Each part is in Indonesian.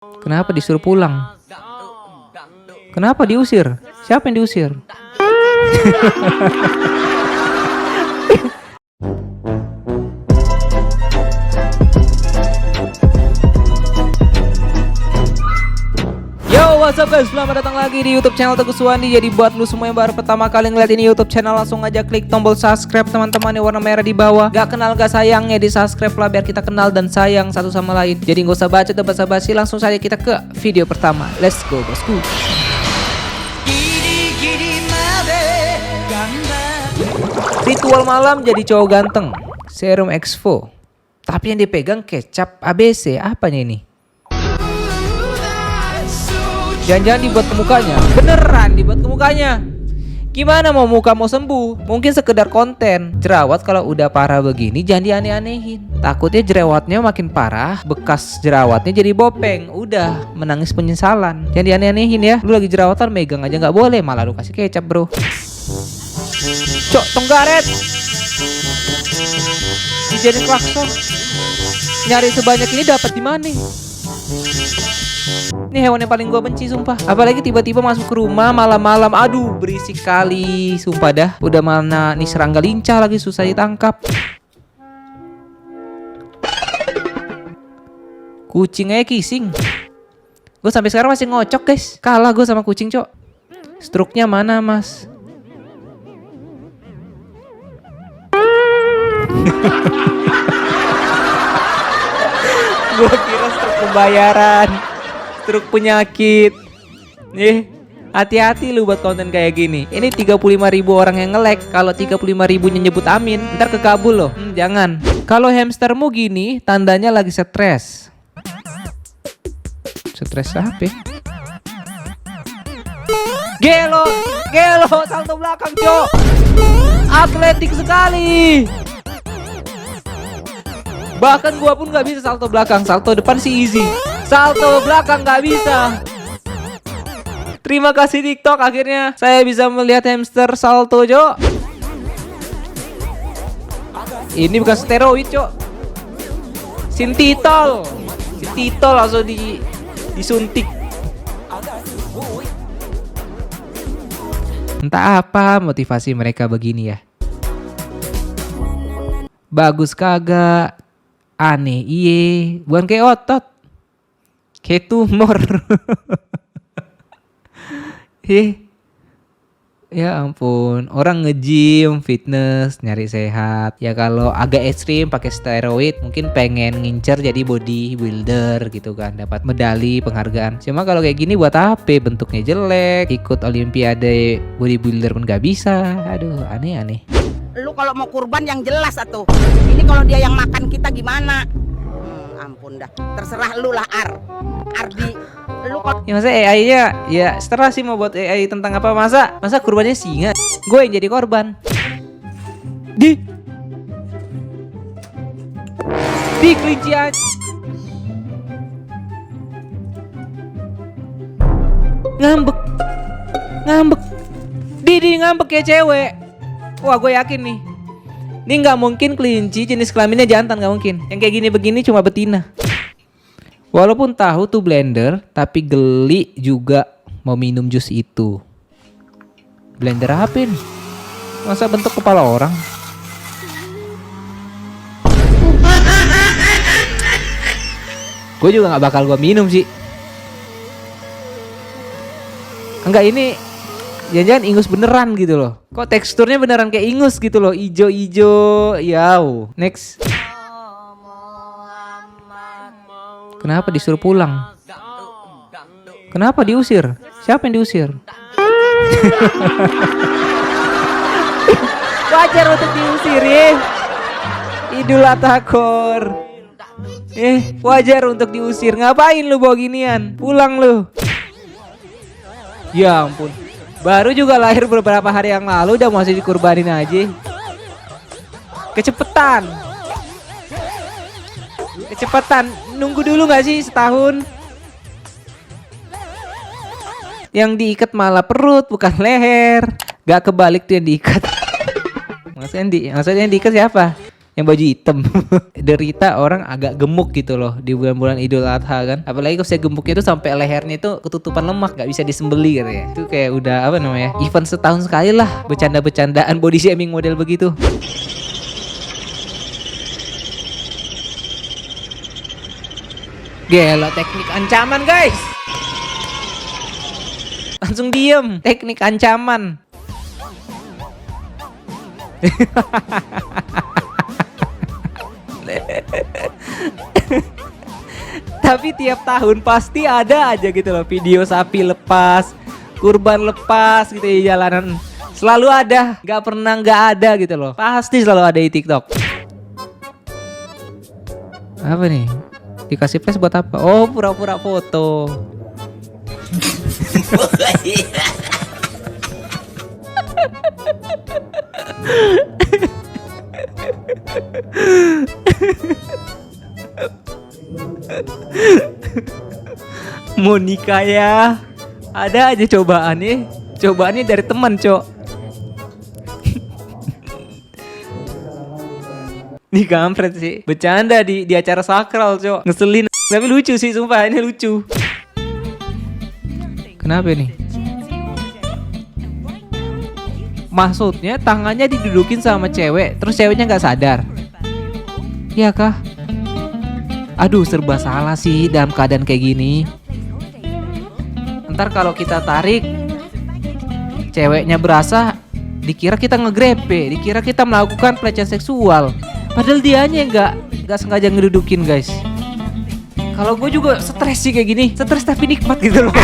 Kenapa disuruh pulang? Kenapa diusir? Siapa yang diusir? Yo, what's up guys? Selamat datang lagi di YouTube channel Teguh Suwandi. Jadi buat lu semua yang baru pertama kali ngeliat ini YouTube channel, langsung aja klik tombol subscribe teman-teman yang warna merah di bawah. Gak kenal gak sayangnya di subscribe lah, biar kita kenal dan sayang satu sama lain. Jadi gak usah baca dan basa-basi, langsung saja kita ke video pertama. Let's go bosku. Ritual malam jadi cowok ganteng, serum Exfo. Tapi yang dipegang kecap ABC. Apanya ini? Jangan-jangan dibuat ke mukanya. Beneran dibuat ke mukanya. Gimana mau muka mau sembuh? Mungkin sekedar konten. Jerawat kalau udah parah begini jangan dianeh-anehin. Takutnya jerawatnya makin parah, bekas jerawatnya jadi bopeng. Udah menangis penyesalan. Jangan dianeh-anehin ya. Lu lagi jerawatan megang aja nggak boleh, malah lu kasih kecap bro. Cok, tonggaret dijadiin klakson. Nyari sebanyak ini dapat di mana? Ini hewan yang paling gua benci sumpah. Apalagi tiba-tiba masuk ke rumah malam-malam. Aduh berisik kali sumpah dah. Udah mana nih serangga lincah lagi susah ditangkap. Kucing aja kissing. Gue sampai sekarang masih ngocok guys. Kalah gue sama kucing cok. Struknya mana mas? Gue kira struk pembayaran, struk penyakit. Hati-hati lu buat konten kayak gini. Ini 35.000 orang yang nge-like. Kalau 35.000-nya nyebut amin, ntar kekabul loh. Jangan. Kalau hamstermu gini, tandanya lagi stres. Stres apa? Gelo, salto belakang cok. Atletik sekali. Bahkan gua pun gak bisa salto belakang. Salto depan sih easy, salto belakang gak bisa. Terima kasih TikTok, akhirnya saya bisa melihat hamster salto cok. Ini bukan steroid cok, Sintitol langsung disuntik. Entah apa motivasi mereka begini ya. Bagus kagak, aneh iye, bukan kayak otot, kayak tumor. Ya ampun, orang nge-gym, fitness, nyari sehat. Ya kalau agak ekstrim pakai steroid, mungkin pengen ngincer jadi bodybuilder gitu kan, dapat medali, penghargaan. Cuma kalau kayak gini buat apa? Bentuknya jelek, ikut olimpiade bodybuilder pun gak bisa. Aduh, aneh-aneh. Lu kalau mau kurban yang jelas atuh. Ini kalau dia yang makan kita gimana? Ampun dah. Terserah lu lah Ardi. Lu kalau ya masa AI-nya ya setelah sih mau buat AI tentang apa, masa kurbannya singa. Gue yang jadi korban. Di kelinci aja. Ngambek. Di ngambek ya cewek. Wah gue yakin nih, ini nggak mungkin kelinci jenis kelaminnya jantan, nggak mungkin. Yang kayak gini-begini cuma betina. Walaupun tahu tuh blender, tapi geli juga mau minum jus itu. Blender apa nih? Masa bentuk kepala orang? Gue juga nggak bakal gue minum sih. Enggak, ini jangan-jangan ingus beneran gitu loh. Kok teksturnya beneran kayak ingus gitu loh, ijo-ijo. Yau. Next. Kenapa disuruh pulang? Kenapa diusir? Siapa yang diusir? Wajar untuk diusir ya. Idul Adha Kor. Wajar untuk diusir. Ngapain lu bawa ginian? Pulang lu. Ya ampun. Baru juga lahir beberapa hari yang lalu udah masih dikurbanin aja. Kecepatan. Nunggu dulu gak sih setahun? Yang diikat malah perut bukan leher. Gak kebalik tuh yang diikat. Maksudnya yang diikat siapa? yang baju hitam. Derita orang agak gemuk gitu loh di bulan-bulan Idul Adha kan. Apalagi kalau saya gemuknya itu sampai lehernya itu ketutupan lemak, nggak bisa disembeli katanya. Itu kayak udah apa namanya, event setahun sekali lah bercanda-bercandaan body shaming model begitu. Gila, teknik ancaman guys. Langsung diem, teknik ancaman. Tapi tiap tahun pasti ada aja gitu loh video sapi lepas, kurban lepas gitu di jalanan. Selalu ada, nggak pernah nggak ada gitu loh. Pasti selalu ada di TikTok. Apa nih? Dikasih flash buat apa? Oh, pura-pura foto. Mau nikah ya? Ada aja cobaannya. Cobaannya dari teman, Cok. Nih kampret sih. Bercanda di acara sakral, Cok. Ngeselin. Tapi lucu sih, sumpah ini lucu. Kenapa nih? Maksudnya tangannya didudukin sama cewek, terus ceweknya nggak sadar. Iya kah? Aduh, serba salah sih dalam keadaan kayak gini. Ntar kalau kita tarik, ceweknya berasa, dikira kita ngegrepe, dikira kita melakukan pelecehan seksual. Padahal dianya nggak sengaja ngedudukin guys. Kalau gue juga stres sih kayak gini, stres tapi nikmat gitu loh.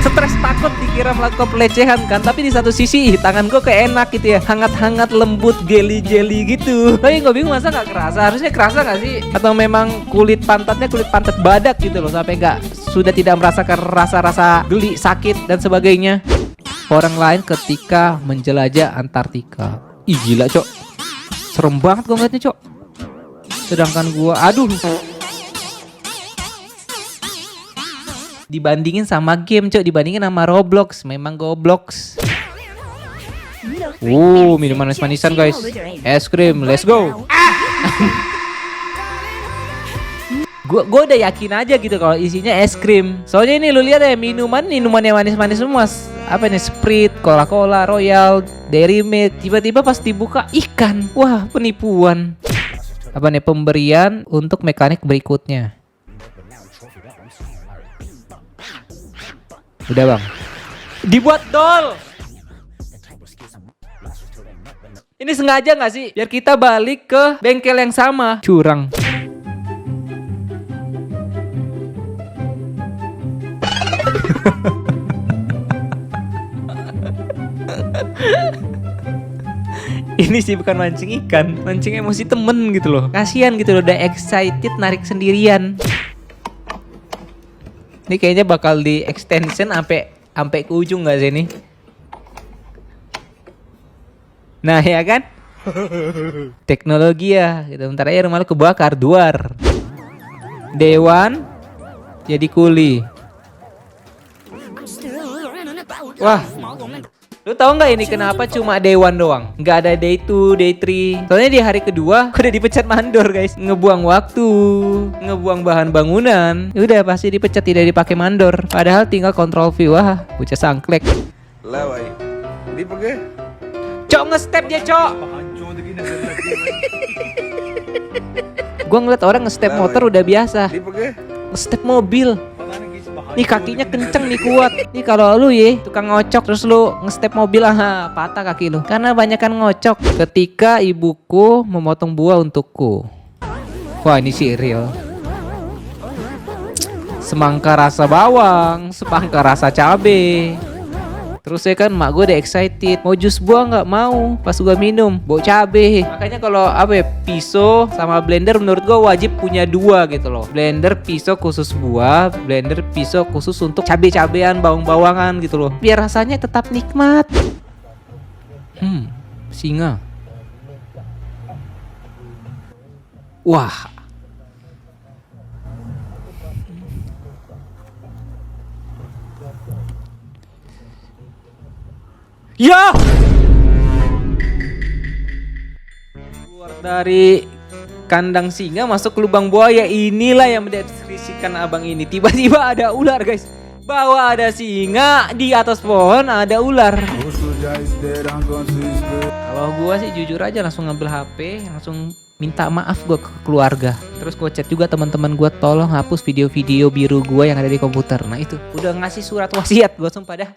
Stres takut dikira melakukan pelecehan kan, tapi di satu sisi tangan gue kayak enak gitu ya, hangat-hangat, lembut, jelly-jelly gitu. Tapi gue bingung masa nggak kerasa, harusnya kerasa nggak sih? Atau memang kulit pantatnya kulit pantat badak gitu loh, sampai nggak sudah tidak merasakan rasa-rasa geli, sakit dan sebagainya. Orang lain ketika menjelajah Antartika, ih gila Cok, serem banget gue ngeliatnya Cok. Sedangkan gue, aduh, dibandingin sama game Cok, dibandingin sama Roblox, memang Goblox. Minuman manis-manisan guys, es krim, let's go. Gue udah yakin aja gitu kalau isinya es krim. Soalnya ini lu lihat ya, minuman yang manis-manis semua. Apa nih, Sprite, Coca-Cola, Royal, Dairy Milk. Tiba-tiba pas dibuka ikan. Wah, penipuan. Apa nih, pemberian untuk mekanik berikutnya. Udah bang, dibuat doll. Ini sengaja nggak sih? Biar kita balik ke bengkel yang sama. Curang. Ini sih bukan mancing ikan, mancing emosi temen gitu loh. Kasian gitu loh, udah excited narik sendirian. Ini kayaknya bakal di extension sampai ke ujung nggak sih ini? Nah ya kan? Teknologi ya. Gitu. Bentar aja rumah lu kebakar, duar. Dewan jadi kuli. Wah, lu tahu nggak ini kenapa cuma Day 1 doang? Nggak ada Day 2, Day 3. Soalnya di hari kedua udah dipecat mandor guys. Ngebuang waktu, ngebuang bahan bangunan. Udah pasti dipecat, tidak dipakai mandor. Padahal tinggal kontrol view. Wah, bocah sangklek. Lawai. Di pergi. Cok nge-step dia Cok. Gua ngeliat orang nge-step motor udah biasa. Di pergi. Nge-step mobil. Nih kakinya kenceng nih, kuat. Nih kalau lu ya tukang ngocok terus lu nge-step mobil, patah kaki lu. Karena banyakan ngocok. Ketika ibuku memotong buah untukku. Wah ini sih real. Semangka rasa bawang, semangka rasa cabe. Terus ya kan mak gue udah excited, mau jus buah nggak mau, pas gue minum bau cabe. Makanya kalau apa ya, pisau sama blender menurut gue wajib punya dua gitu loh. Blender pisau khusus buah, blender pisau khusus untuk cabe-cabean, bawang-bawangan gitu loh, biar rasanya tetap nikmat. Singa. Wah. Ya! Luar dari kandang singa masuk ke lubang buaya. Inilah yang mendeskripsikan abang ini. Tiba-tiba ada ular guys. Bawah ada singa, di atas pohon ada ular. Kalau gua sih jujur aja langsung ngambil HP, langsung minta maaf gua ke keluarga. Terus gua chat juga teman-teman gua, tolong hapus video-video biru gua yang ada di komputer. Nah itu udah ngasih surat wasiat gua, sumpah dah.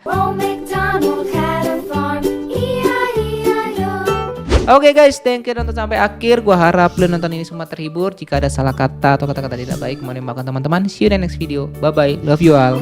Oke guys, thank you nonton sampai akhir. Gua harap lu nonton ini semua terhibur. Jika ada salah kata atau kata-kata tidak baik, mohon dimaafkan teman-teman. See you in the next video. Bye bye. Love you all.